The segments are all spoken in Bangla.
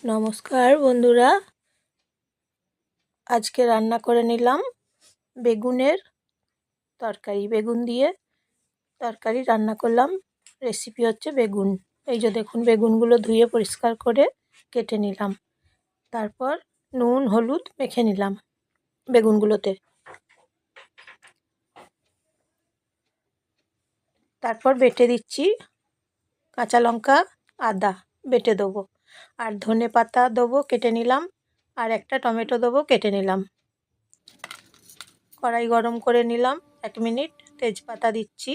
নমস্কার বন্ধুরা, আজকে রান্না করে নিলাম বেগুনের তরকারি। বেগুন দিয়ে তরকারি রান্না করলাম। রেসিপি হচ্ছে বেগুন। এই যে দেখুন, বেগুনগুলো ধুয়ে পরিষ্কার করে কেটে নিলাম। তারপর নুন হলুদ মেখে নিলাম বেগুনগুলোতে। তারপর বেটে দিচ্ছি কাঁচা লঙ্কা আদা বেটে দেবো, আর ধনে পাতা দেবো কেটে নিলাম, আর একটা টমেটো দেবো কেটে নিলাম। কড়াই গরম করে নিলাম 1 মিনিট। তেজপাতা দিচ্ছি,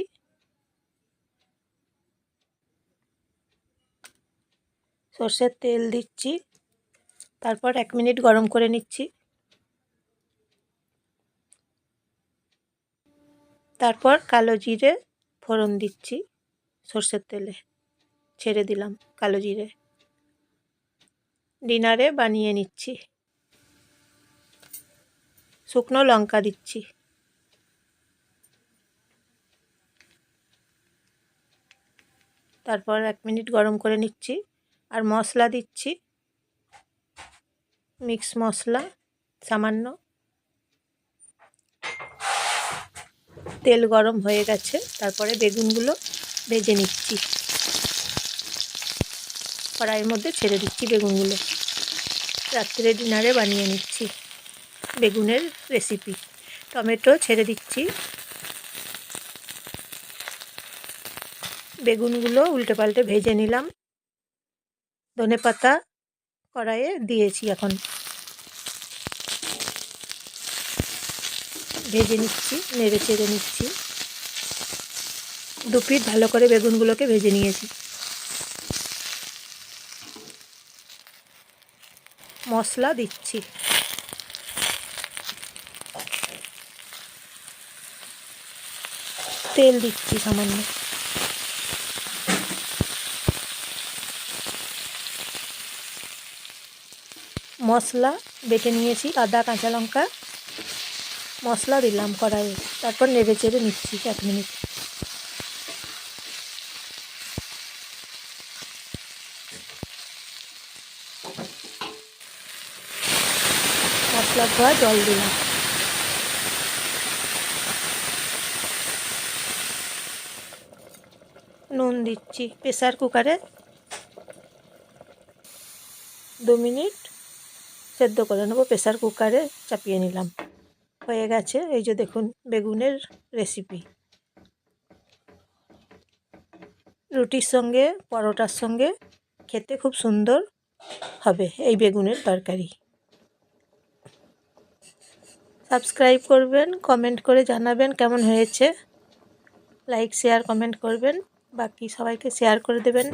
সর্ষের তেল দিচ্ছি। তারপর 1 মিনিট গরম করে নিচ্ছি। তারপর কালো জিরে ফোড়ন দিচ্ছি, সর্ষের তেলে ছেড়ে দিলাম কালো জিরে। ডিনারে বানিয়ে নিচ্ছি। শুকনো লঙ্কা দিচ্ছি। তারপর 1 মিনিট গরম করে নিচ্ছি। আর মশলা দিচ্ছি, মিক্স মশলা সামান্য। তেল গরম হয়ে গেছে, তারপরে বেগুনগুলো ভেজে নিচ্ছি। কড়াইয়ের মধ্যে ছেড়ে দিচ্ছি বেগুনগুলো। রাত্রে ডিনারে বানিয়ে নিচ্ছি বেগুনের রেসিপি। টমেটো ছেড়ে দিচ্ছি। বেগুনগুলো উল্টে পাল্টে ভেজে নিলাম। ধনেপাতা কড়াইয়ে দিয়েছি, এখন ভেজে নিচ্ছি, নেড়ে চেড়ে নিচ্ছি। 2 পিঠ ভালো করে বেগুনগুলোকে ভেজে নিয়েছি। মশলা দিচ্ছি, তেল দিচ্ছি সামান্য। মশলা বেটে নিয়েছি, আদা কাঁচা লঙ্কা মশলা দিলাম কড়াইয়ে। তারপর নেড়ে চেড়ে নিচ্ছি 1 মিনিট। মশলা ধোয়া জল দিলাম। নুন দিচ্ছি। প্রেসার কুকারে 2 মিনিট সেদ্ধ করে নেবো। প্রেসার কুকারে চাপিয়ে নিলাম। হয়ে গেছে। এই যে দেখুন বেগুনের রেসিপি। রুটির সঙ্গে পরোটার সঙ্গে খেতে খুব সুন্দর হবে এই বেগুনের তরকারি। সাবস্ক্রাইব করবেন, কমেন্ট করে জানাবেন কেমন হয়েছে। লাইক শেয়ার কমেন্ট করবেন, বাকি সবাইকে শেয়ার করে দেবেন।